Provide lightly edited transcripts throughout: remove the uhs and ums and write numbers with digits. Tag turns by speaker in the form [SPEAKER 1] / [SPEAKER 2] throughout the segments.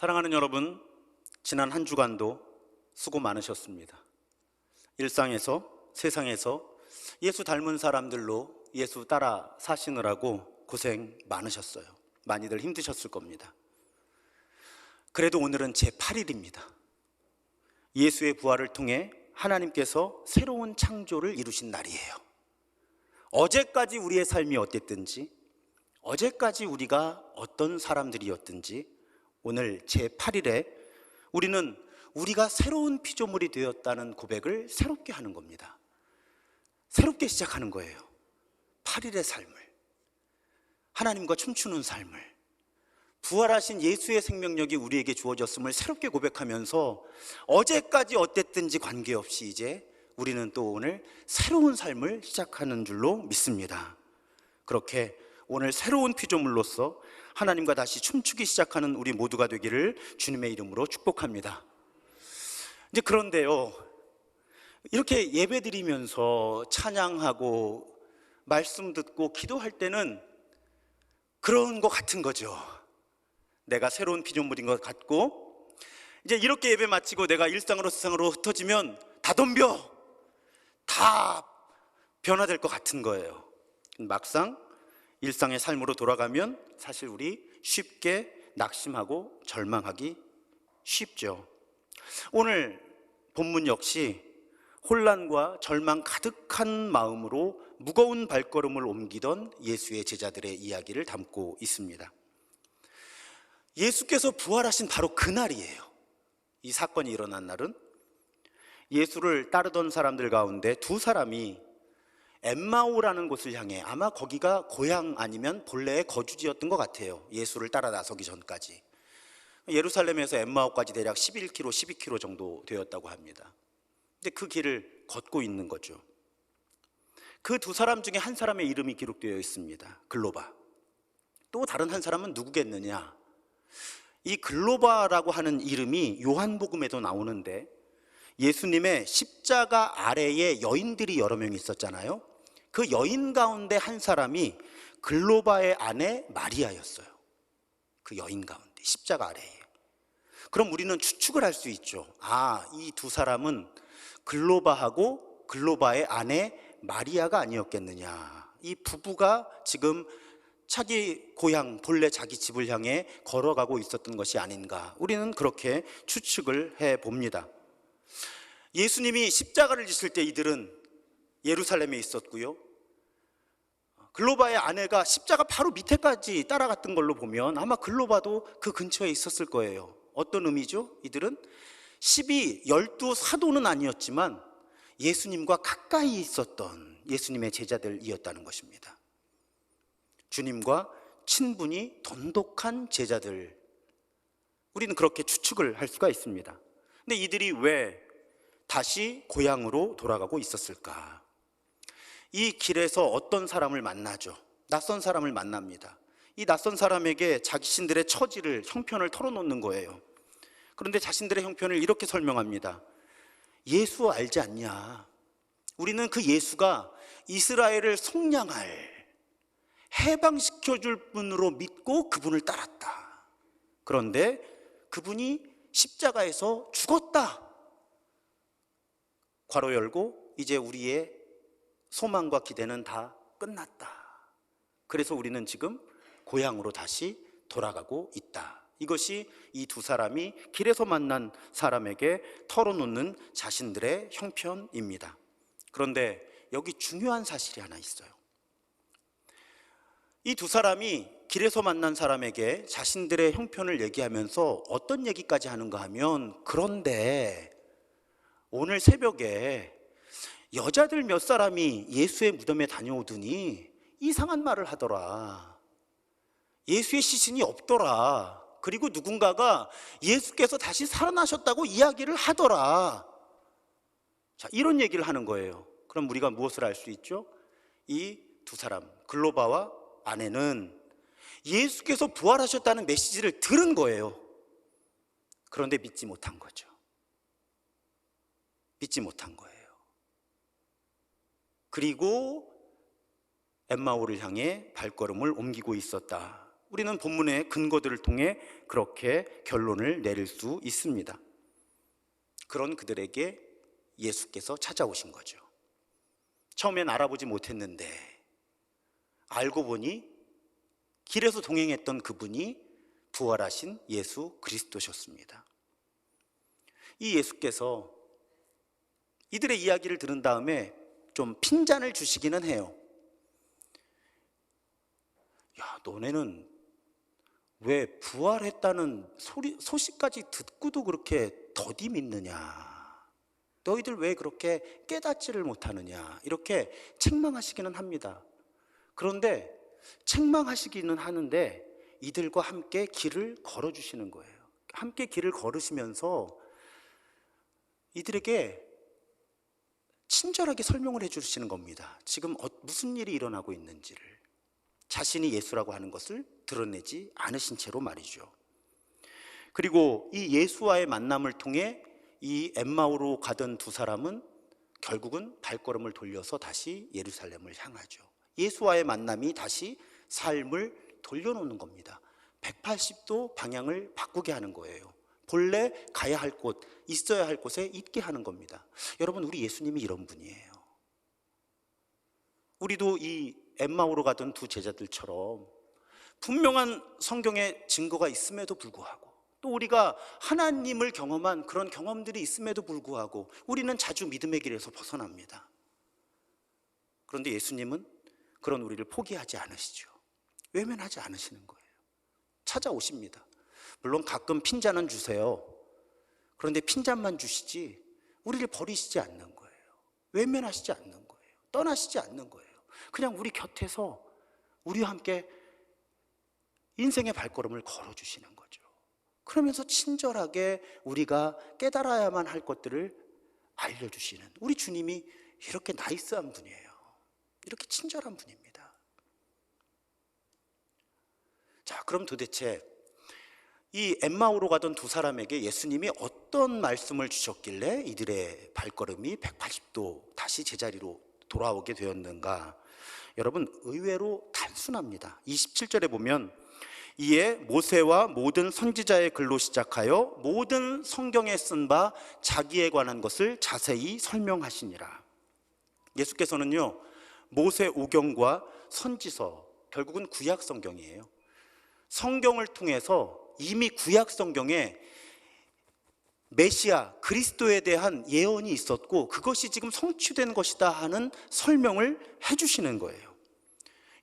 [SPEAKER 1] 사랑하는 여러분, 지난 한 주간도 수고 많으셨습니다. 일상에서, 세상에서 예수 닮은 사람들로 예수 따라 사시느라고 고생 많으셨어요. 많이들 힘드셨을 겁니다. 그래도 오늘은 제8일입니다. 예수의 부활을 통해 하나님께서 새로운 창조를 이루신 날이에요. 어제까지 우리의 삶이 어땠든지, 어제까지 우리가 어떤 사람들이었든지 오늘 제8일에 우리는 우리가 새로운 피조물이 되었다는 고백을 새롭게 하는 겁니다. 새롭게 시작하는 거예요. 8일의 삶을, 하나님과 춤추는 삶을, 부활하신 예수의 생명력이 우리에게 주어졌음을 새롭게 고백하면서 어제까지 어땠든지 관계없이 이제 우리는 또 오늘 새로운 삶을 시작하는 줄로 믿습니다. 그렇게 오늘 새로운 피조물로서 하나님과 다시 춤추기 시작하는 우리 모두가 되기를 주님의 이름으로 축복합니다. 이제 그런데요, 이렇게 예배드리면서 찬양하고 말씀 듣고 기도할 때는 그런 것 같은 거죠. 내가 새로운 피조물인 것 같고, 이제 이렇게 예배 마치고 내가 일상으로 세상으로 흩어지면 다 덤벼, 다 변화될 것 같은 거예요. 막상 일상의 삶으로 돌아가면 사실 우리 쉽게 낙심하고 절망하기 쉽죠. 오늘 본문 역시 혼란과 절망 가득한 마음으로 무거운 발걸음을 옮기던 예수의 제자들의 이야기를 담고 있습니다. 예수께서 부활하신 바로 그날이에요. 이 사건이 일어난 날은 예수를 따르던 사람들 가운데 두 사람이 엠마오라는 곳을 향해, 아마 거기가 고향 아니면 본래의 거주지였던 것 같아요. 예수를 따라 나서기 전까지. 예루살렘에서 엠마오까지 대략 11km, 12km 정도 되었다고 합니다. 근데 그 길을 걷고 있는 거죠. 그 두 사람 중에 한 사람의 이름이 기록되어 있습니다. 글로바. 또 다른 한 사람은 누구겠느냐? 이 글로바라고 하는 이름이 요한복음에도 나오는데, 예수님의 십자가 아래에 여인들이 여러 명 있었잖아요. 그 여인 가운데 한 사람이 글로바의 아내 마리아였어요. 그 여인 가운데 십자가 아래에. 그럼 우리는 추측을 할 수 있죠. 아, 이 두 사람은 글로바하고 글로바의 아내 마리아가 아니었겠느냐. 이 부부가 지금 자기 고향, 본래 자기 집을 향해 걸어가고 있었던 것이 아닌가. 우리는 그렇게 추측을 해봅니다. 예수님이 십자가를 지실 때 이들은 예루살렘에 있었고요, 글로바의 아내가 십자가 바로 밑에까지 따라갔던 걸로 보면 아마 글로바도 그 근처에 있었을 거예요. 어떤 의미죠? 이들은 12 사도는 아니었지만 예수님과 가까이 있었던 예수님의 제자들이었다는 것입니다. 주님과 친분이 돈독한 제자들, 우리는 그렇게 추측을 할 수가 있습니다. 근데 이들이 왜 다시 고향으로 돌아가고 있었을까? 이 길에서 어떤 사람을 만나죠. 낯선 사람을 만납니다. 이 낯선 사람에게 자신들의 처지를, 형편을 털어놓는 거예요. 그런데 자신들의 형편을 이렇게 설명합니다. 예수 알지 않냐? 우리는 그 예수가 이스라엘을 속량할, 해방시켜줄 분으로 믿고 그분을 따랐다. 그런데 그분이 십자가에서 죽었다. 괄호 열고, 이제 우리의 소망과 기대는 다 끝났다. 그래서 우리는 지금 고향으로 다시 돌아가고 있다. 이것이 이 두 사람이 길에서 만난 사람에게 털어놓는 자신들의 형편입니다. 그런데 여기 중요한 사실이 하나 있어요. 이 두 사람이 길에서 만난 사람에게 자신들의 형편을 얘기하면서 어떤 얘기까지 하는가 하면, 그런데 오늘 새벽에 여자들 몇 사람이 예수의 무덤에 다녀오더니 이상한 말을 하더라. 예수의 시신이 없더라. 그리고 누군가가 예수께서 다시 살아나셨다고 이야기를 하더라. 자, 이런 얘기를 하는 거예요. 그럼 우리가 무엇을 알 수 있죠? 이 두 사람, 글로바와 아내는 예수께서 부활하셨다는 메시지를 들은 거예요. 그런데 믿지 못한 거죠. 믿지 못한 거예요. 그리고 엠마오를 향해 발걸음을 옮기고 있었다. 우리는 본문의 근거들을 통해 그렇게 결론을 내릴 수 있습니다. 그런 그들에게 예수께서 찾아오신 거죠. 처음엔 알아보지 못했는데 알고 보니 길에서 동행했던 그분이 부활하신 예수 그리스도셨습니다. 이 예수께서 이들의 이야기를 들은 다음에 좀 핀잔을 주시기는 해요. 야, 너네는 왜 부활했다는 소식까지 듣고도 그렇게 더디 믿느냐? 너희들 왜 그렇게 깨닫지를 못하느냐? 이렇게 책망하시기는 합니다. 그런데 책망하시기는 하는데 이들과 함께 길을 걸어주시는 거예요. 함께 길을 걸으시면서 이들에게 친절하게 설명을 해주시는 겁니다. 지금 무슨 일이 일어나고 있는지를. 자신이 예수라고 하는 것을 드러내지 않으신 채로 말이죠. 그리고 이 예수와의 만남을 통해 이 엠마오로 가던 두 사람은 결국은 발걸음을 돌려서 다시 예루살렘을 향하죠. 예수와의 만남이 다시 삶을 돌려놓는 겁니다. 180도 방향을 바꾸게 하는 거예요. 본래 가야 할 곳, 있어야 할 곳에 있게 하는 겁니다. 여러분, 우리 예수님이 이런 분이에요. 우리도 이 엠마오로 가던 두 제자들처럼 분명한 성경의 증거가 있음에도 불구하고, 또 우리가 하나님을 경험한 그런 경험들이 있음에도 불구하고 우리는 자주 믿음의 길에서 벗어납니다. 그런데 예수님은 그런 우리를 포기하지 않으시죠. 외면하지 않으시는 거예요. 찾아오십니다. 물론 가끔 핀잔은 주세요. 그런데 핀잔만 주시지 우리를 버리시지 않는 거예요. 외면하시지 않는 거예요. 떠나시지 않는 거예요. 그냥 우리 곁에서 우리와 함께 인생의 발걸음을 걸어주시는 거죠. 그러면서 친절하게 우리가 깨달아야만 할 것들을 알려주시는, 우리 주님이 이렇게 나이스한 분이에요. 이렇게 친절한 분입니다. 자, 그럼 도대체 이 엠마오로 가던 두 사람에게 예수님이 어떤 말씀을 주셨길래 이들의 발걸음이 180도 다시 제자리로 돌아오게 되었는가? 여러분, 의외로 단순합니다. 27절에 보면 이에 모세와 모든 선지자의 글로 시작하여 모든 성경에 쓴 바 자기에 관한 것을 자세히 설명하시니라. 예수께서는요, 모세 오경과 선지서, 결국은 구약 성경이에요. 성경을 통해서 이미 구약 성경에 메시아 그리스도에 대한 예언이 있었고 그것이 지금 성취된 것이다 하는 설명을 해주시는 거예요.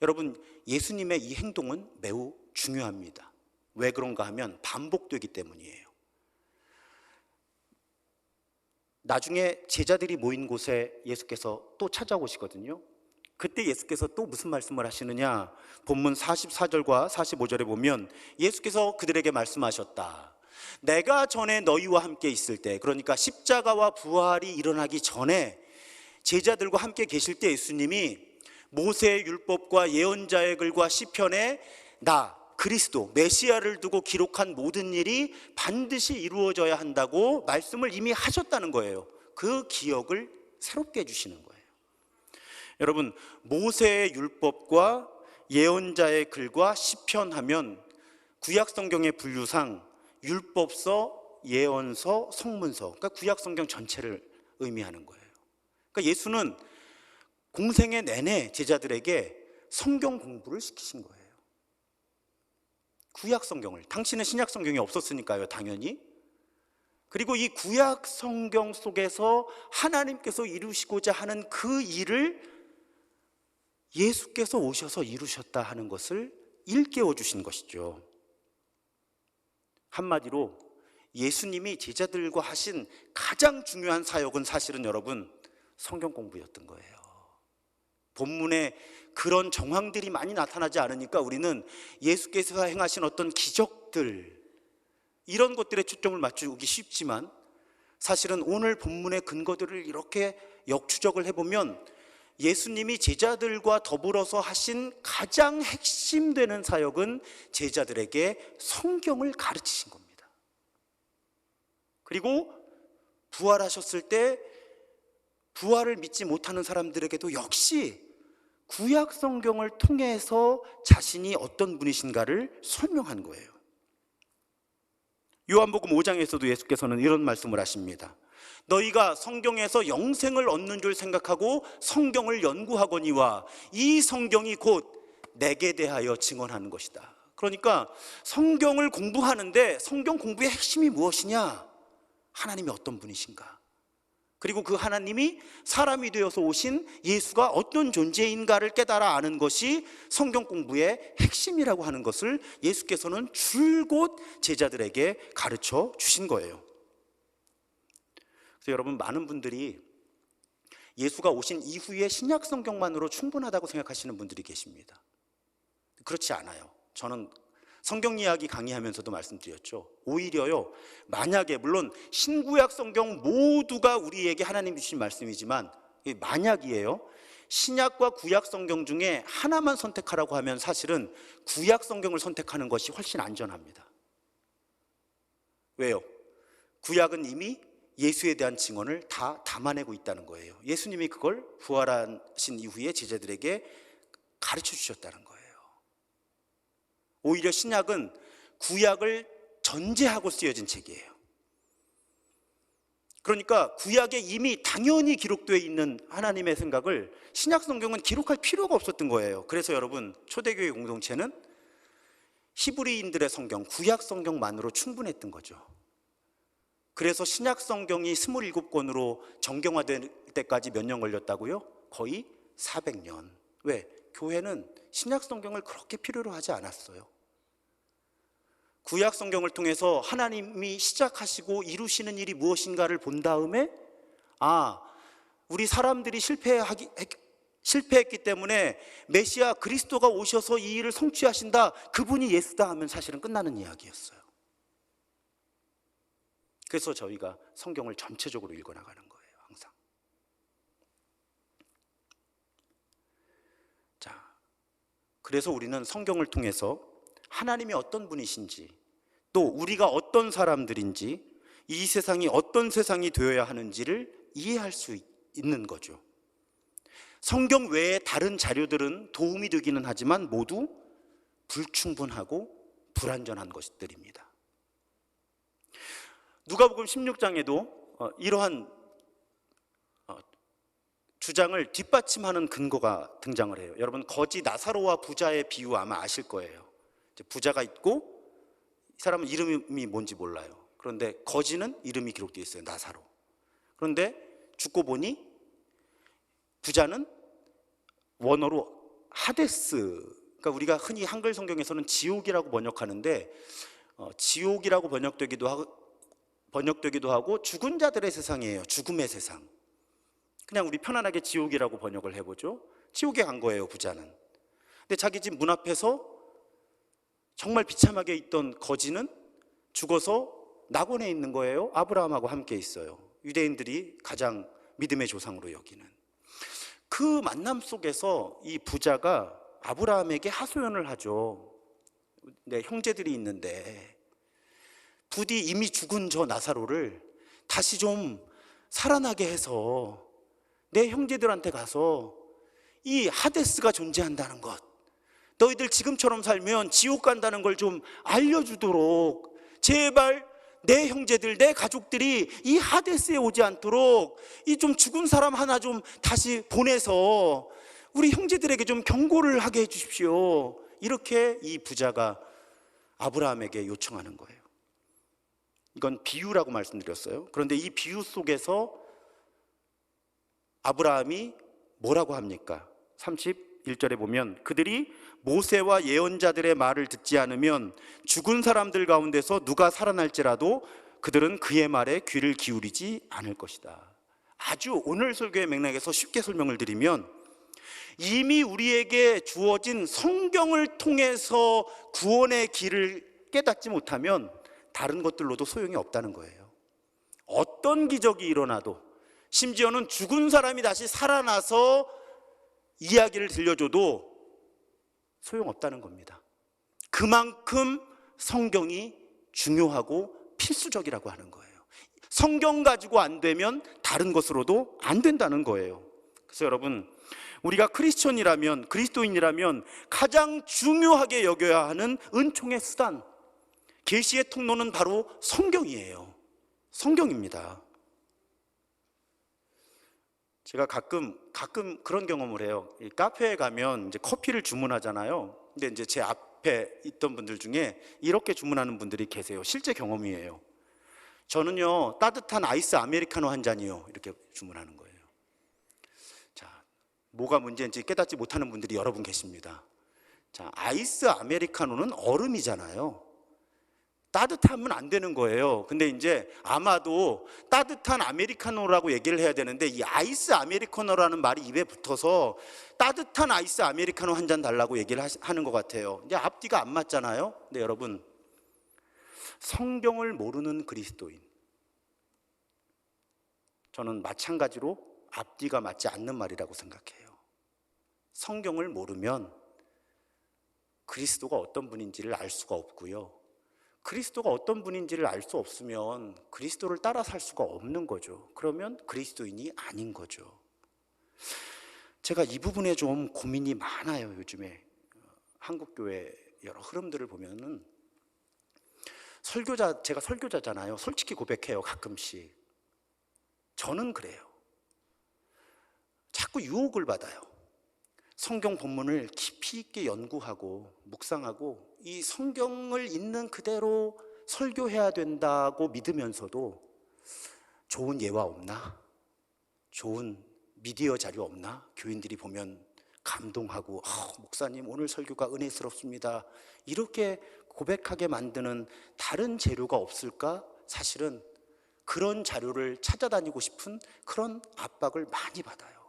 [SPEAKER 1] 여러분, 예수님의 이 행동은 매우 중요합니다. 왜 그런가 하면 반복되기 때문이에요. 나중에 제자들이 모인 곳에 예수께서 또 찾아오시거든요. 그때 예수께서 또 무슨 말씀을 하시느냐? 본문 44절과 45절에 보면 예수께서 그들에게 말씀하셨다. 내가 전에 너희와 함께 있을 때, 그러니까 십자가와 부활이 일어나기 전에 제자들과 함께 계실 때 예수님이 모세의 율법과 예언자의 글과 시편에 나 그리스도 메시아를 두고 기록한 모든 일이 반드시 이루어져야 한다고 말씀을 이미 하셨다는 거예요. 그 기억을 새롭게 해주시는 거예요. 여러분, 모세의 율법과 예언자의 글과 시편 하면 구약 성경의 분류상 율법서, 예언서, 성문서, 그러니까 구약 성경 전체를 의미하는 거예요. 그러니까 예수는 공생애 내내 제자들에게 성경 공부를 시키신 거예요. 구약 성경을, 당신은 신약 성경이 없었으니까요, 당연히. 그리고 이 구약 성경 속에서 하나님께서 이루시고자 하는 그 일을 예수께서 오셔서 이루셨다 하는 것을 일깨워 주신 것이죠. 한마디로 예수님이 제자들과 하신 가장 중요한 사역은 사실은 여러분 성경 공부였던 거예요. 본문에 그런 정황들이 많이 나타나지 않으니까 우리는 예수께서 행하신 어떤 기적들, 이런 것들에 초점을 맞추기 쉽지만 사실은 오늘 본문의 근거들을 이렇게 역추적을 해보면 예수님이 제자들과 더불어서 하신 가장 핵심되는 사역은 제자들에게 성경을 가르치신 겁니다. 그리고 부활하셨을 때 부활을 믿지 못하는 사람들에게도 역시 구약 성경을 통해서 자신이 어떤 분이신가를 설명한 거예요. 요한복음 5장에서도 예수께서는 이런 말씀을 하십니다. 너희가 성경에서 영생을 얻는 줄 생각하고 성경을 연구하거니와 이 성경이 곧 내게 대하여 증언하는 것이다. 그러니까 성경을 공부하는데 성경 공부의 핵심이 무엇이냐? 하나님이 어떤 분이신가? 그리고 그 하나님이 사람이 되어서 오신 예수가 어떤 존재인가를 깨달아 아는 것이 성경 공부의 핵심이라고 하는 것을 예수께서는 줄곧 제자들에게 가르쳐 주신 거예요. 그래서 여러분, 많은 분들이 예수가 오신 이후에 신약 성경만으로 충분하다고 생각하시는 분들이 계십니다. 그렇지 않아요. 저는 성경 이야기 강의하면서도 말씀드렸죠. 오히려요, 만약에, 물론 신구약 성경 모두가 우리에게 하나님 주신 말씀이지만 만약이에요. 신약과 구약 성경 중에 하나만 선택하라고 하면 사실은 구약 성경을 선택하는 것이 훨씬 안전합니다. 왜요? 구약은 이미 예수에 대한 증언을 다 담아내고 있다는 거예요. 예수님이 그걸 부활하신 이후에 제자들에게 가르쳐 주셨다는 거예요. 오히려 신약은 구약을 전제하고 쓰여진 책이에요. 그러니까 구약에 이미 당연히 기록되어 있는 하나님의 생각을 신약 성경은 기록할 필요가 없었던 거예요. 그래서 여러분, 초대교회 공동체는 히브리인들의 성경, 구약 성경만으로 충분했던 거죠. 그래서 신약 성경이 27권으로 정경화될 때까지 몇 년 걸렸다고요? 거의 400년. 왜? 교회는 신약 성경을 그렇게 필요로 하지 않았어요. 구약 성경을 통해서 하나님이 시작하시고 이루시는 일이 무엇인가를 본 다음에, 우리 사람들이 실패했기 때문에 메시아 그리스도가 오셔서 이 일을 성취하신다, 그분이 예수다 하면 사실은 끝나는 이야기였어요. 그래서 저희가 성경을 전체적으로 읽어나가는 거예요, 항상. 자, 그래서 우리는 성경을 통해서 하나님이 어떤 분이신지, 또 우리가 어떤 사람들인지, 이 세상이 어떤 세상이 되어야 하는지를 이해할 수 있는 거죠. 성경 외에 다른 자료들은 도움이 되기는 하지만 모두 불충분하고 불완전한 것들입니다. 누가복음 16장에도 이러한 주장을 뒷받침하는 근거가 등장을 해요. 여러분, 거지 나사로와 부자의 비유 아마 아실 거예요. 부자가 있고 이 사람은 이름이 뭔지 몰라요. 그런데 거지는 이름이 기록되어 있어요, 나사로. 그런데 죽고 보니 부자는 원어로 하데스, 그러니까 우리가 흔히 한글 성경에서는 지옥이라고 번역하는데, 지옥이라고 번역되기도 하고 죽은 자들의 세상이에요. 죽음의 세상. 그냥 우리 편안하게 지옥이라고 번역을 해보죠. 지옥에 간 거예요, 부자는. 근데 자기 집 문 앞에서 정말 비참하게 있던 거지는 죽어서 낙원에 있는 거예요. 아브라함하고 함께 있어요. 유대인들이 가장 믿음의 조상으로 여기는. 그 만남 속에서 이 부자가 아브라함에게 하소연을 하죠. 내 형제들이 있는데 부디 이미 죽은 저 나사로를 다시 좀 살아나게 해서 내 형제들한테 가서 이 하데스가 존재한다는 것, 너희들 지금처럼 살면 지옥 간다는 걸 좀 알려주도록 제발 내 형제들, 내 가족들이 이 하데스에 오지 않도록 이 좀 죽은 사람 하나 좀 다시 보내서 우리 형제들에게 좀 경고를 하게 해주십시오. 이렇게 이 부자가 아브라함에게 요청하는 거예요. 이건 비유라고 말씀드렸어요. 그런데 이 비유 속에서 아브라함이 뭐라고 합니까? 31절에 보면 그들이 모세와 예언자들의 말을 듣지 않으면 죽은 사람들 가운데서 누가 살아날지라도 그들은 그의 말에 귀를 기울이지 않을 것이다. 아주 오늘 설교의 맥락에서 쉽게 설명을 드리면, 이미 우리에게 주어진 성경을 통해서 구원의 길을 깨닫지 못하면 다른 것들로도 소용이 없다는 거예요. 어떤 기적이 일어나도, 심지어는 죽은 사람이 다시 살아나서 이야기를 들려줘도 소용없다는 겁니다. 그만큼 성경이 중요하고 필수적이라고 하는 거예요. 성경 가지고 안 되면 다른 것으로도 안 된다는 거예요. 그래서 여러분, 우리가 크리스천이라면, 그리스도인이라면 가장 중요하게 여겨야 하는 은총의 수단, 계시의 통로는 바로 성경이에요. 성경입니다. 제가 가끔 그런 경험을 해요. 이 카페에 가면 이제 커피를 주문하잖아요. 근데 이제 제 앞에 있던 분들 중에 이렇게 주문하는 분들이 계세요. 실제 경험이에요. 저는요, 따뜻한 아이스 아메리카노 한 잔이요, 이렇게 주문하는 거예요. 자, 뭐가 문제인지 깨닫지 못하는 분들이 여러 분 계십니다. 자, 아이스 아메리카노는 얼음이잖아요. 따뜻하면 안 되는 거예요. 근데 이제 아마도 따뜻한 아메리카노라고 얘기를 해야 되는데 이 아이스 아메리카노라는 말이 입에 붙어서 따뜻한 아이스 아메리카노 한 잔 달라고 얘기를 하는 것 같아요. 이제 앞뒤가 안 맞잖아요. 근데 여러분, 성경을 모르는 그리스도인, 저는 마찬가지로 앞뒤가 맞지 않는 말이라고 생각해요. 성경을 모르면 그리스도가 어떤 분인지를 알 수가 없고요, 그리스도가 어떤 분인지를 알 수 없으면 그리스도를 따라 살 수가 없는 거죠. 그러면 그리스도인이 아닌 거죠. 제가 이 부분에 좀 고민이 많아요. 요즘에 한국교회 여러 흐름들을 보면은, 제가 설교자잖아요. 솔직히 고백해요. 가끔씩 저는 그래요. 자꾸 유혹을 받아요. 성경 본문을 깊이 있게 연구하고 묵상하고 이 성경을 있는 그대로 설교해야 된다고 믿으면서도 좋은 예화 없나? 좋은 미디어 자료 없나? 교인들이 보면 감동하고 목사님 오늘 설교가 은혜스럽습니다, 이렇게 고백하게 만드는 다른 재료가 없을까? 사실은 그런 자료를 찾아다니고 싶은 그런 압박을 많이 받아요.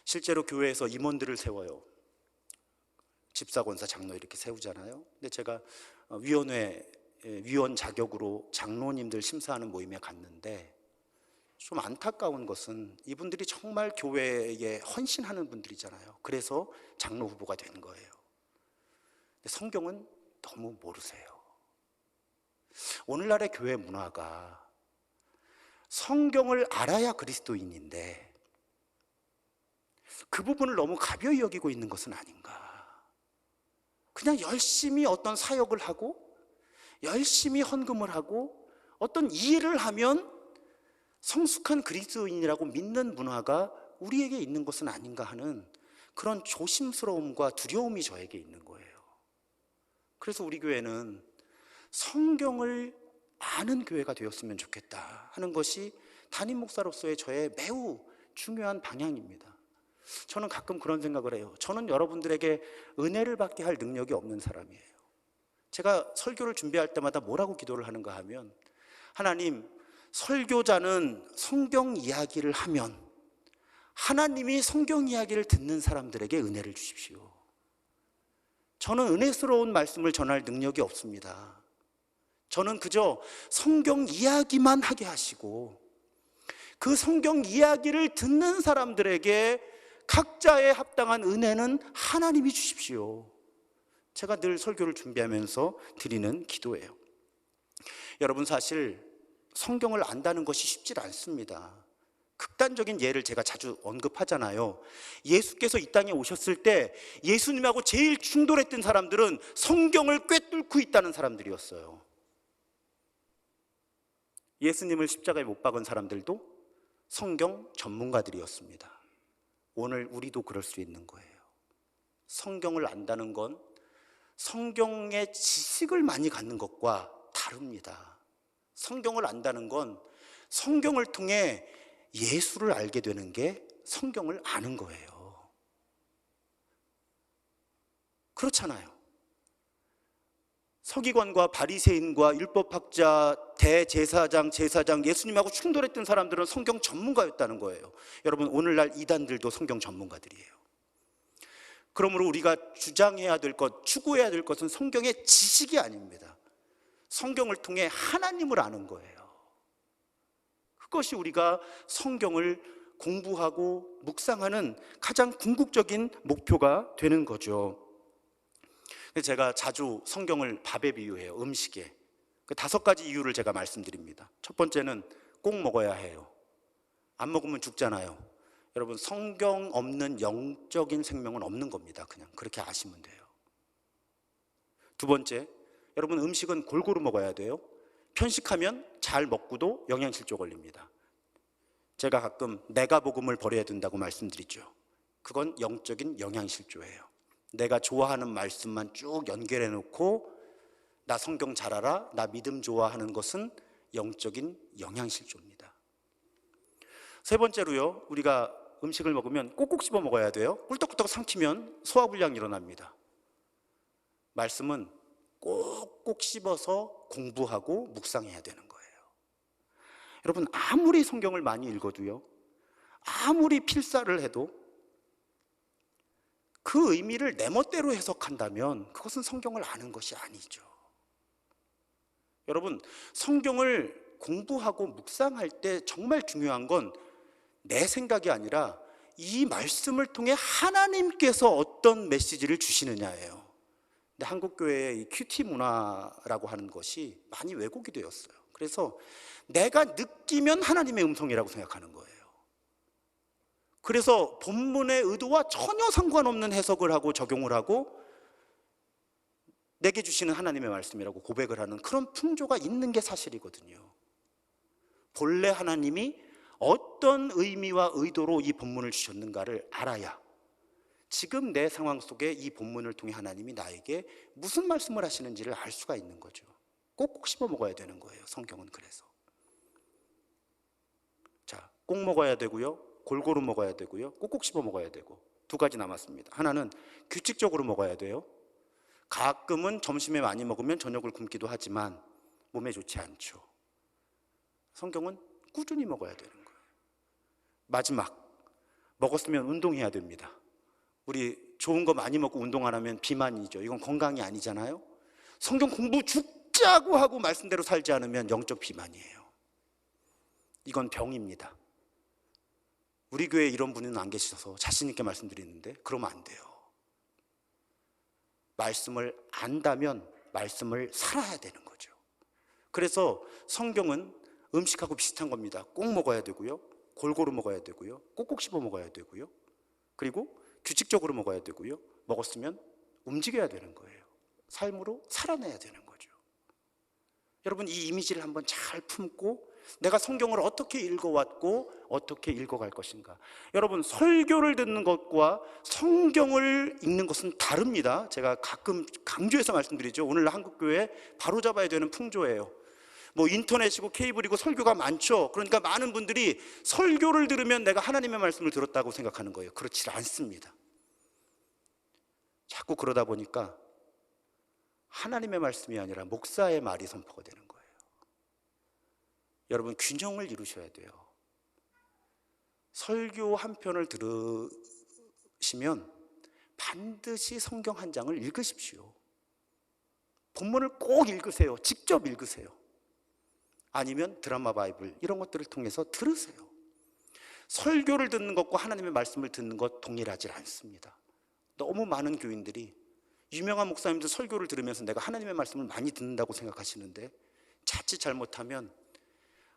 [SPEAKER 1] 실제로 교회에서 임원들을 세워요. 집사, 권사, 장로 이렇게 세우잖아요. 근데 제가 위원 자격으로 장로님들 심사하는 모임에 갔는데 좀 안타까운 것은 이분들이 정말 교회에 헌신하는 분들이잖아요. 그래서 장로 후보가 된 거예요. 근데 성경은 너무 모르세요. 오늘날의 교회 문화가 성경을 알아야 그리스도인인데 그 부분을 너무 가벼이 여기고 있는 것은 아닌가. 그냥 열심히 어떤 사역을 하고 열심히 헌금을 하고 어떤 일을 하면 성숙한 그리스도인이라고 믿는 문화가 우리에게 있는 것은 아닌가 하는 그런 조심스러움과 두려움이 저에게 있는 거예요. 그래서 우리 교회는 성경을 아는 교회가 되었으면 좋겠다 하는 것이 담임 목사로서의 저의 매우 중요한 방향입니다. 저는 가끔 그런 생각을 해요. 저는 여러분들에게 은혜를 받게 할 능력이 없는 사람이에요. 제가 설교를 준비할 때마다 뭐라고 기도를 하는가 하면, 하나님, 설교자는 성경 이야기를 하면 하나님이 성경 이야기를 듣는 사람들에게 은혜를 주십시오. 저는 은혜스러운 말씀을 전할 능력이 없습니다. 저는 그저 성경 이야기만 하게 하시고 그 성경 이야기를 듣는 사람들에게 각자의 합당한 은혜는 하나님이 주십시오. 제가 늘 설교를 준비하면서 드리는 기도예요. 여러분, 사실 성경을 안다는 것이 쉽지 않습니다. 극단적인 예를 제가 자주 언급하잖아요. 예수께서 이 땅에 오셨을 때 예수님하고 제일 충돌했던 사람들은 성경을 꿰뚫고 있다는 사람들이었어요. 예수님을 십자가에 못 박은 사람들도 성경 전문가들이었습니다. 오늘 우리도 그럴 수 있는 거예요. 성경을 안다는 건 성경의 지식을 많이 갖는 것과 다릅니다. 성경을 안다는 건 성경을 통해 예수를 알게 되는 게 성경을 아는 거예요. 그렇잖아요. 서기관과 바리새인과 율법학자, 대제사장, 제사장, 예수님하고 충돌했던 사람들은 성경 전문가였다는 거예요. 여러분, 오늘날 이단들도 성경 전문가들이에요. 그러므로 우리가 주장해야 될 것, 추구해야 될 것은 성경의 지식이 아닙니다. 성경을 통해 하나님을 아는 거예요. 그것이 우리가 성경을 공부하고 묵상하는 가장 궁극적인 목표가 되는 거죠. 제가 자주 성경을 밥에 비유해요. 음식에. 그 5가지 이유를 제가 말씀드립니다. 첫 번째는 꼭 먹어야 해요. 안 먹으면 죽잖아요. 여러분, 성경 없는 영적인 생명은 없는 겁니다. 그냥 그렇게 아시면 돼요. 두 번째, 여러분, 음식은 골고루 먹어야 돼요. 편식하면 잘 먹고도 영양실조 걸립니다. 제가 가끔 내가 복음을 버려야 된다고 말씀드리죠. 그건 영적인 영양실조예요. 내가 좋아하는 말씀만 쭉 연결해 놓고 나 성경 잘 알아, 나 믿음 좋아하는 것은 영적인 영양실조입니다. 세 번째로요, 우리가 음식을 먹으면 꼭꼭 씹어 먹어야 돼요. 꿀떡꿀떡 삼키면 소화불량이 일어납니다. 말씀은 꼭꼭 씹어서 공부하고 묵상해야 되는 거예요. 여러분, 아무리 성경을 많이 읽어도요, 아무리 필사를 해도 그 의미를 내 멋대로 해석한다면 그것은 성경을 아는 것이 아니죠. 여러분, 성경을 공부하고 묵상할 때 정말 중요한 건 내 생각이 아니라 이 말씀을 통해 하나님께서 어떤 메시지를 주시느냐예요. 근데 한국교회의 이 큐티 문화라고 하는 것이 많이 왜곡이 되었어요. 그래서 내가 느끼면 하나님의 음성이라고 생각하는 거예요. 그래서 본문의 의도와 전혀 상관없는 해석을 하고 적용을 하고 내게 주시는 하나님의 말씀이라고 고백을 하는 그런 풍조가 있는 게 사실이거든요. 본래 하나님이 어떤 의미와 의도로 이 본문을 주셨는가를 알아야 지금 내 상황 속에 이 본문을 통해 하나님이 나에게 무슨 말씀을 하시는지를 알 수가 있는 거죠. 꼭꼭 씹어 먹어야 되는 거예요, 성경은. 그래서 자, 꼭 먹어야 되고요, 골고루 먹어야 되고요, 꼭꼭 씹어 먹어야 되고, 두 가지 남았습니다. 하나는 규칙적으로 먹어야 돼요. 가끔은 점심에 많이 먹으면 저녁을 굶기도 하지만 몸에 좋지 않죠. 성경은 꾸준히 먹어야 되는 거예요. 마지막, 먹었으면 운동해야 됩니다. 우리 좋은 거 많이 먹고 운동 안 하면 비만이죠. 이건 건강이 아니잖아요. 성경 공부 죽자고 하고 말씀대로 살지 않으면 영적 비만이에요. 이건 병입니다. 우리 교회에 이런 분은 안 계셔서 자신 있게 말씀드리는데 그러면 안 돼요. 말씀을 안다면 말씀을 살아야 되는 거죠. 그래서 성경은 음식하고 비슷한 겁니다. 꼭 먹어야 되고요, 골고루 먹어야 되고요, 꼭꼭 씹어 먹어야 되고요, 그리고 규칙적으로 먹어야 되고요, 먹었으면 움직여야 되는 거예요. 삶으로 살아내야 되는 거죠. 여러분, 이 이미지를 한번 잘 품고 내가 성경을 어떻게 읽어왔고 어떻게 읽어갈 것인가. 여러분, 설교를 듣는 것과 성경을 읽는 것은 다릅니다. 제가 가끔 강조해서 말씀드리죠. 오늘 한국교회 바로잡아야 되는 풍조예요. 뭐 인터넷이고 케이블이고 설교가 많죠. 그러니까 많은 분들이 설교를 들으면 내가 하나님의 말씀을 들었다고 생각하는 거예요. 그렇지 않습니다. 자꾸 그러다 보니까 하나님의 말씀이 아니라 목사의 말이 선포가 되는 거예요. 여러분, 균형을 이루셔야 돼요. 설교 한 편을 들으시면 반드시 성경 한 장을 읽으십시오. 본문을 꼭 읽으세요. 직접 읽으세요. 아니면 드라마 바이블 이런 것들을 통해서 들으세요. 설교를 듣는 것과 하나님의 말씀을 듣는 것 동일하지 않습니다. 너무 많은 교인들이 유명한 목사님들 설교를 들으면서 내가 하나님의 말씀을 많이 듣는다고 생각하시는데 자칫 잘못하면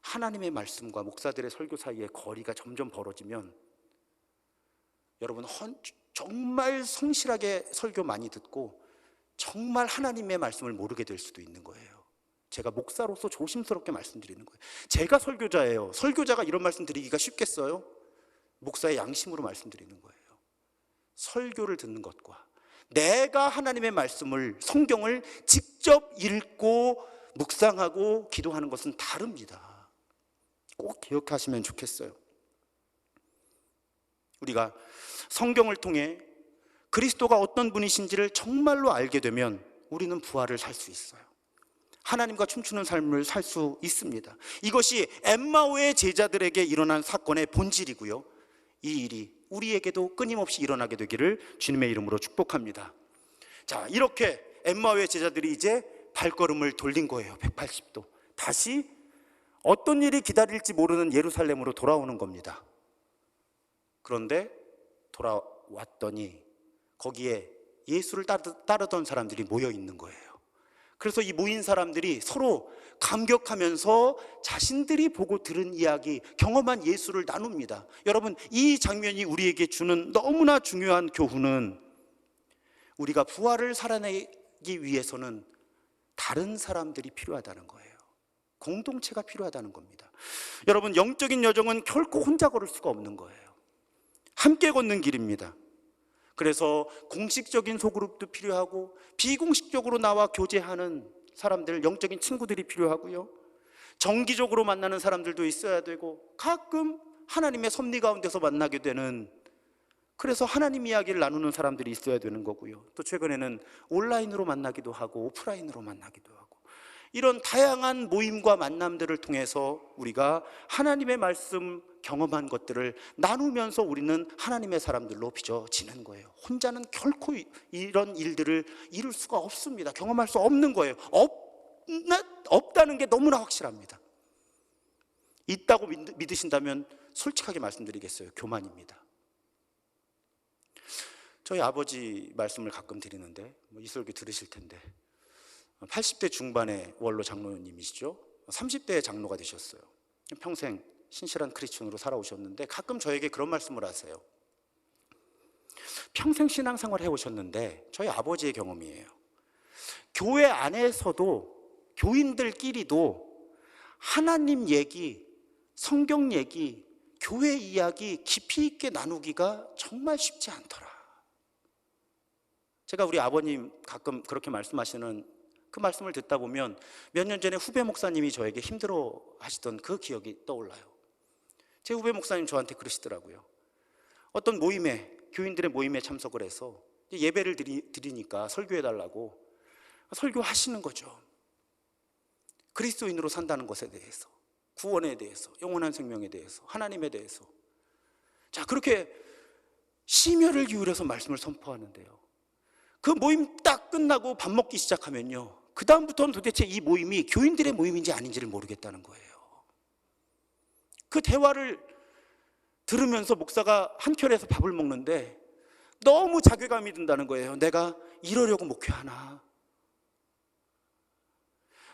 [SPEAKER 1] 하나님의 말씀과 목사들의 설교 사이에 거리가 점점 벌어지면 여러분, 정말 성실하게 설교 많이 듣고 정말 하나님의 말씀을 모르게 될 수도 있는 거예요. 제가 목사로서 조심스럽게 말씀드리는 거예요. 제가 설교자예요. 설교자가 이런 말씀 드리기가 쉽겠어요? 목사의 양심으로 말씀드리는 거예요. 설교를 듣는 것과 내가 하나님의 말씀을, 성경을 직접 읽고 묵상하고 기도하는 것은 다릅니다. 꼭 기억하시면 좋겠어요. 우리가 성경을 통해 그리스도가 어떤 분이신지를 정말로 알게 되면 우리는 부활을 살 수 있어요. 하나님과 춤추는 삶을 살 수 있습니다. 이것이 엠마오의 제자들에게 일어난 사건의 본질이고요, 이 일이 우리에게도 끊임없이 일어나게 되기를 주님의 이름으로 축복합니다. 자, 이렇게 엠마오의 제자들이 이제 발걸음을 돌린 거예요. 180도 다시 어떤 일이 기다릴지 모르는 예루살렘으로 돌아오는 겁니다. 그런데 돌아왔더니 거기에 예수를 따르던 사람들이 모여 있는 거예요. 그래서 이 모인 사람들이 서로 감격하면서 자신들이 보고 들은 이야기, 경험한 예수를 나눕니다. 여러분, 이 장면이 우리에게 주는 너무나 중요한 교훈은 우리가 부활을 살아내기 위해서는 다른 사람들이 필요하다는 거예요. 공동체가 필요하다는 겁니다. 여러분, 영적인 여정은 결코 혼자 걸을 수가 없는 거예요. 함께 걷는 길입니다. 그래서 공식적인 소그룹도 필요하고 비공식적으로 나와 교제하는 사람들, 영적인 친구들이 필요하고요, 정기적으로 만나는 사람들도 있어야 되고, 가끔 하나님의 섭리 가운데서 만나게 되는, 그래서 하나님 이야기를 나누는 사람들이 있어야 되는 거고요. 또 최근에는 온라인으로 만나기도 하고 오프라인으로 만나기도 하고, 이런 다양한 모임과 만남들을 통해서 우리가 하나님의 말씀 경험한 것들을 나누면서 우리는 하나님의 사람들로 빚어지는 거예요. 혼자는 결코 이런 일들을 이룰 수가 없습니다. 경험할 수 없는 거예요. 없다는 게 너무나 확실합니다. 있다고 믿으신다면 솔직하게 말씀드리겠어요. 교만입니다. 저희 아버지 말씀을 가끔 드리는데, 이 설교 들으실 텐데, 80대 중반의 원로 장로님이시죠. 30대의 장로가 되셨어요. 평생 신실한 크리스천으로 살아오셨는데 가끔 저에게 그런 말씀을 하세요. 평생 신앙생활 해오셨는데, 저희 아버지의 경험이에요, 교회 안에서도 교인들끼리도 하나님 얘기, 성경 얘기, 교회 이야기 깊이 있게 나누기가 정말 쉽지 않더라. 제가 우리 아버님 가끔 그렇게 말씀하시는 그 말씀을 듣다 보면 몇 년 전에 후배 목사님이 저에게 힘들어 하시던 그 기억이 떠올라요. 제 후배 목사님 저한테 그러시더라고요. 어떤 모임에, 교인들의 모임에 참석을 해서 예배를 드리니까 설교해달라고 설교하시는 거죠. 그리스도인으로 산다는 것에 대해서, 구원에 대해서, 영원한 생명에 대해서, 하나님에 대해서. 자, 그렇게 심혈을 기울여서 말씀을 선포하는데요, 그 모임 딱 끝나고 밥 먹기 시작하면요, 그 다음부터는 도대체 이 모임이 교인들의 모임인지 아닌지를 모르겠다는 거예요. 그 대화를 들으면서 목사가 한켠에서 밥을 먹는데 너무 자괴감이 든다는 거예요. 내가 이러려고 목회하나?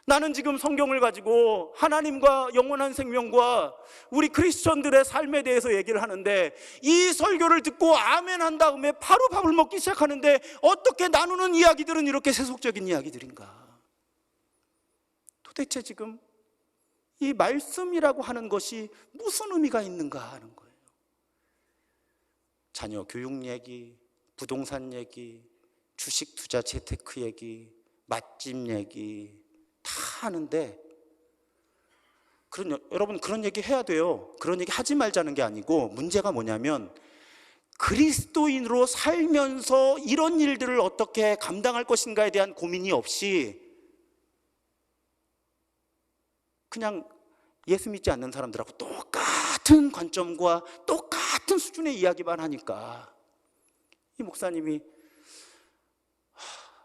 [SPEAKER 1] 나는 지금 성경을 가지고 하나님과 영원한 생명과 우리 크리스천들의 삶에 대해서 얘기를 하는데, 이 설교를 듣고 아멘 한 다음에 바로 밥을 먹기 시작하는데 어떻게 나누는 이야기들은 이렇게 세속적인 이야기들인가? 도대체 지금 이 말씀이라고 하는 것이 무슨 의미가 있는가 하는 거예요. 자녀 교육 얘기, 부동산 얘기, 주식 투자 재테크 얘기, 맛집 얘기 다 하는데, 여러분, 그런 얘기 해야 돼요. 그런 얘기 하지 말자는 게 아니고, 문제가 뭐냐면 그리스도인으로 살면서 이런 일들을 어떻게 감당할 것인가에 대한 고민이 없이 그냥 예수 믿지 않는 사람들하고 똑같은 관점과 똑같은 수준의 이야기만 하니까 이 목사님이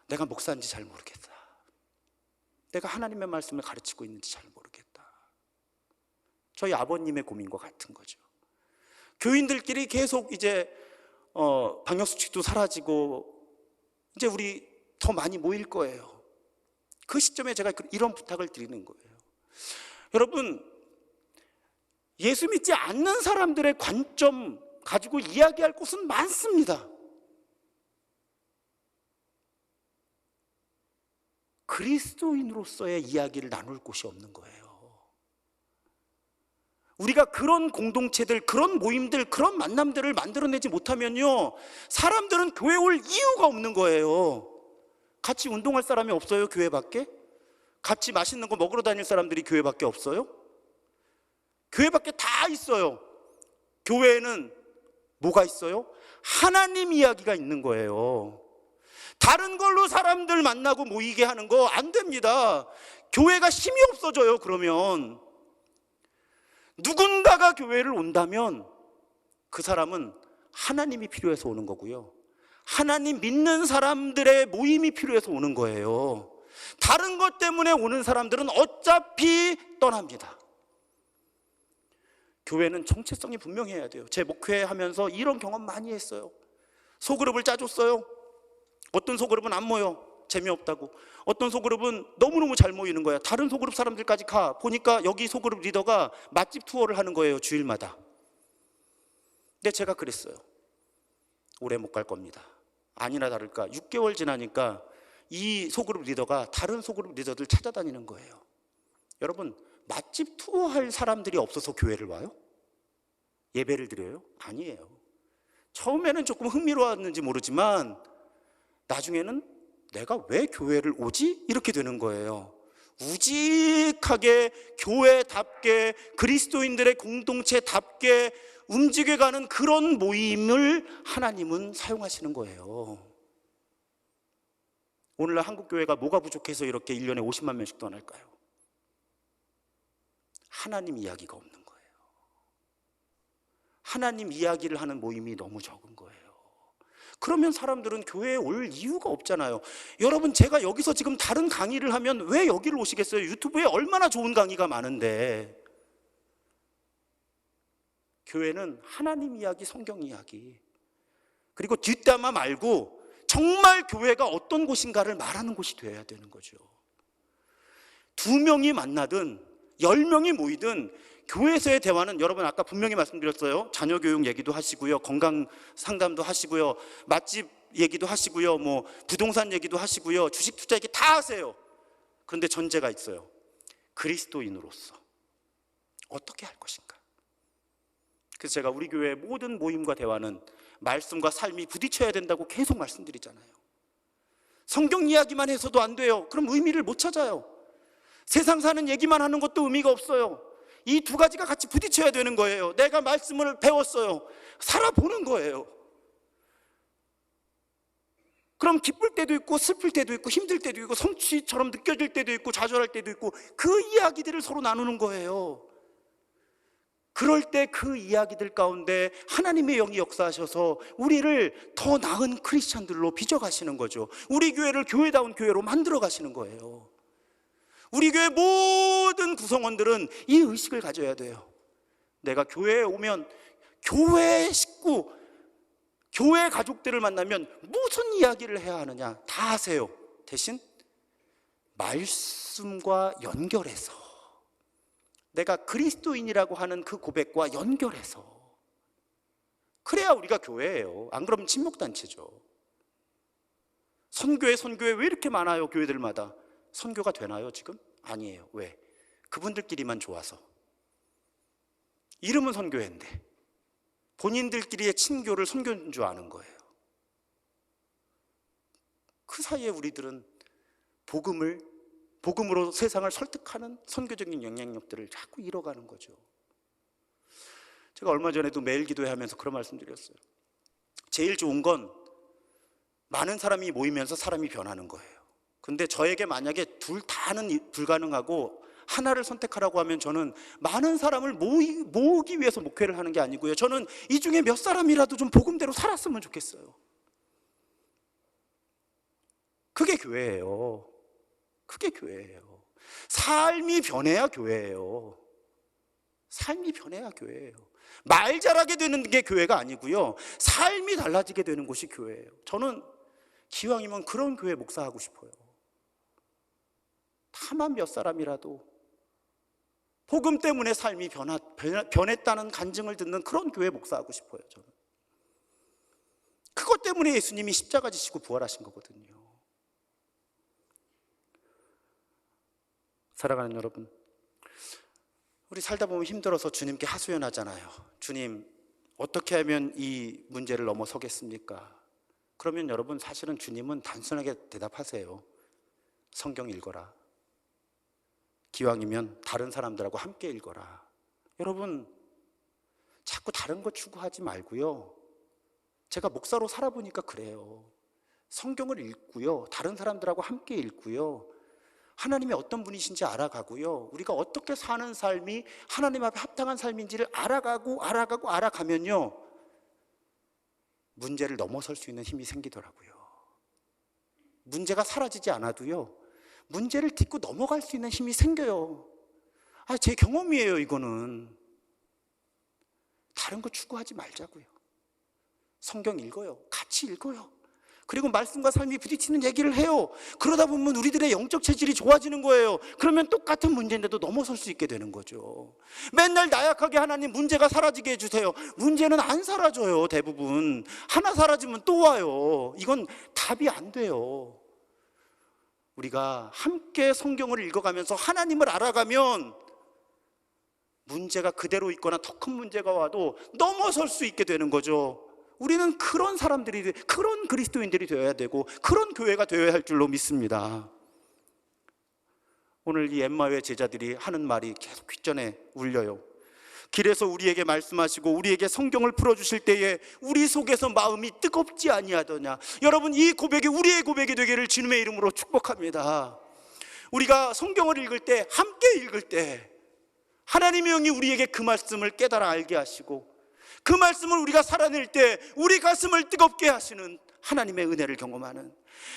[SPEAKER 1] 내가 목사인지 잘 모르겠다, 내가 하나님의 말씀을 가르치고 있는지 잘 모르겠다. 저희 아버님의 고민과 같은 거죠. 교인들끼리 계속 이제 방역수칙도 사라지고 이제 우리 더 많이 모일 거예요. 그 시점에 제가 이런 부탁을 드리는 거예요. 여러분, 예수 믿지 않는 사람들의 관점 가지고 이야기할 곳은 많습니다. 그리스도인으로서의 이야기를 나눌 곳이 없는 거예요. 우리가 그런 공동체들, 그런 모임들, 그런 만남들을 만들어내지 못하면요, 사람들은 교회 올 이유가 없는 거예요. 같이 운동할 사람이 없어요, 교회 밖에? 같이 맛있는 거 먹으러 다닐 사람들이 교회 밖에 없어요? 교회 밖에 다 있어요. 교회에는 뭐가 있어요? 하나님 이야기가 있는 거예요. 다른 걸로 사람들 만나고 모이게 하는 거 안 됩니다. 교회가 힘이 없어져요. 그러면 누군가가 교회를 온다면 그 사람은 하나님이 필요해서 오는 거고요, 하나님 믿는 사람들의 모임이 필요해서 오는 거예요. 다른 것 때문에 오는 사람들은 어차피 떠납니다. 교회는 정체성이 분명해야 돼요. 제 목회하면서 이런 경험 많이 했어요. 소그룹을 짜줬어요. 어떤 소그룹은 안 모여. 재미없다고. 어떤 소그룹은 너무너무 잘 모이는 거야. 다른 소그룹 사람들까지 가 보니까 여기 소그룹 리더가 맛집 투어를 하는 거예요, 주일마다. 근데 제가 그랬어요. 오래 못 갈 겁니다. 아니나 다를까 6개월 지나니까 이 소그룹 리더가 다른 소그룹 리더들 찾아다니는 거예요. 여러분, 맛집 투어할 사람들이 없어서 교회를 와요? 예배를 드려요? 아니에요. 처음에는 조금 흥미로웠는지 모르지만 나중에는 내가 왜 교회를 오지? 이렇게 되는 거예요. 우직하게 교회답게 그리스도인들의 공동체답게 움직여가는 그런 모임을 하나님은 사용하시는 거예요. 오늘날 한국교회가 뭐가 부족해서 이렇게 1년에 50만 명씩 떠날까요? 하나님 이야기가 없는 거예요. 하나님 이야기를 하는 모임이 너무 적은 거예요. 그러면 사람들은 교회에 올 이유가 없잖아요. 여러분, 제가 여기서 지금 다른 강의를 하면 왜 여기를 오시겠어요? 유튜브에 얼마나 좋은 강의가 많은데. 교회는 하나님 이야기, 성경 이야기, 그리고 뒷담화 말고 정말 교회가 어떤 곳인가를 말하는 곳이 되어야 되는 거죠. 2명이 만나든 10명이 모이든 교회에서의 대화는, 여러분 아까 분명히 말씀드렸어요. 자녀 교육 얘기도 하시고요, 건강 상담도 하시고요, 맛집 얘기도 하시고요, 뭐 부동산 얘기도 하시고요, 주식 투자 얘기 다 하세요. 그런데 전제가 있어요. 그리스도인으로서 어떻게 할 것인가. 그래서 제가 우리 교회의 모든 모임과 대화는 말씀과 삶이 부딪혀야 된다고 계속 말씀드리잖아요. 성경 이야기만 해서도 안 돼요. 그럼 의미를 못 찾아요. 세상 사는 얘기만 하는 것도 의미가 없어요. 이 두 가지가 같이 부딪혀야 되는 거예요. 내가 말씀을 배웠어요. 살아보는 거예요. 그럼 기쁠 때도 있고 슬플 때도 있고 힘들 때도 있고 성취처럼 느껴질 때도 있고 좌절할 때도 있고 그 이야기들을 서로 나누는 거예요. 그럴 때 그 이야기들 가운데 하나님의 영이 역사하셔서 우리를 더 나은 크리스찬들로 빚어가시는 거죠. 우리 교회를 교회다운 교회로 만들어 가시는 거예요. 우리 교회 모든 구성원들은 이 의식을 가져야 돼요. 내가 교회에 오면 교회 식구, 교회 가족들을 만나면 무슨 이야기를 해야 하느냐 다 하세요. 대신 말씀과 연결해서, 내가 그리스도인이라고 하는 그 고백과 연결해서, 그래야 우리가 교회예요. 안 그러면 친목단체죠. 선교회 왜 이렇게 많아요? 교회들마다 선교가 되나요 지금? 아니에요. 왜? 그분들끼리만 좋아서. 이름은 선교회인데 본인들끼리의 친교를 선교인 줄 아는 거예요. 그 사이에 우리들은 복음으로 세상을 설득하는 선교적인 영향력들을 자꾸 잃어가는 거죠. 제가 얼마 전에도 매일 기도회 하면서 그런 말씀 드렸어요. 제일 좋은 건 많은 사람이 모이면서 사람이 변하는 거예요. 근데 저에게 만약에 둘 다는 불가능하고 하나를 선택하라고 하면 저는 많은 사람을 모으기 위해서 목회를 하는 게 아니고요, 저는 이 중에 몇 사람이라도 좀 복음대로 살았으면 좋겠어요. 그게 교회예요. 그게 교회예요. 삶이 변해야 교회예요. 삶이 변해야 교회예요. 말 잘하게 되는 게 교회가 아니고요, 삶이 달라지게 되는 곳이 교회예요. 저는 기왕이면 그런 교회 목사하고 싶어요. 다만 몇 사람이라도 복음 때문에 삶이 변했다는 간증을 듣는 그런 교회 목사하고 싶어요. 저는 그것 때문에 예수님이 십자가 지시고 부활하신 거거든요. 사랑하는 여러분, 우리 살다 보면 힘들어서 주님께 하소연하잖아요. 주님, 어떻게 하면 이 문제를 넘어서겠습니까? 그러면 여러분, 사실은 주님은 단순하게 대답하세요. 성경 읽어라. 기왕이면 다른 사람들하고 함께 읽어라. 여러분, 자꾸 다른 거 추구하지 말고요, 제가 목사로 살아보니까 그래요. 성경을 읽고요, 다른 사람들하고 함께 읽고요, 하나님이 어떤 분이신지 알아가고요, 우리가 어떻게 사는 삶이 하나님 앞에 합당한 삶인지를 알아가면요, 문제를 넘어설 수 있는 힘이 생기더라고요. 문제가 사라지지 않아도요, 문제를 딛고 넘어갈 수 있는 힘이 생겨요. 제 경험이에요. 이거는 다른 거 추구하지 말자고요. 성경 읽어요. 같이 읽어요. 그리고 말씀과 삶이 부딪히는 얘기를 해요. 그러다 보면 우리들의 영적 체질이 좋아지는 거예요. 그러면 똑같은 문제인데도 넘어설 수 있게 되는 거죠. 맨날 나약하게 하나님 문제가 사라지게 해주세요. 문제는 안 사라져요. 대부분 하나 사라지면 또 와요. 이건 답이 안 돼요. 우리가 함께 성경을 읽어가면서 하나님을 알아가면 문제가 그대로 있거나 더 큰 문제가 와도 넘어설 수 있게 되는 거죠. 우리는 그런 사람들이, 그런 그리스도인들이 되어야 되고 그런 교회가 되어야 할 줄로 믿습니다. 오늘 이 엠마오의 제자들이 하는 말이 계속 귓전에 울려요. 길에서 우리에게 말씀하시고 우리에게 성경을 풀어주실 때에 우리 속에서 마음이 뜨겁지 아니하더냐. 여러분, 이 고백이 우리의 고백이 되기를 주님의 이름으로 축복합니다. 우리가 성경을 읽을 때, 함께 읽을 때 하나님의 영이 우리에게 그 말씀을 깨달아 알게 하시고 그 말씀을 우리가 살아낼 때 우리 가슴을 뜨겁게 하시는 하나님의 은혜를 경험하는,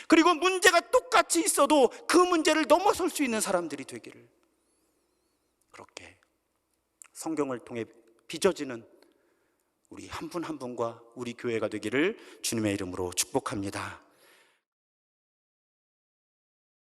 [SPEAKER 1] 그리고 문제가 똑같이 있어도 그 문제를 넘어설 수 있는 사람들이 되기를, 그렇게 성경을 통해 빚어지는 우리 한 분 한 분과 우리 교회가 되기를 주님의 이름으로 축복합니다.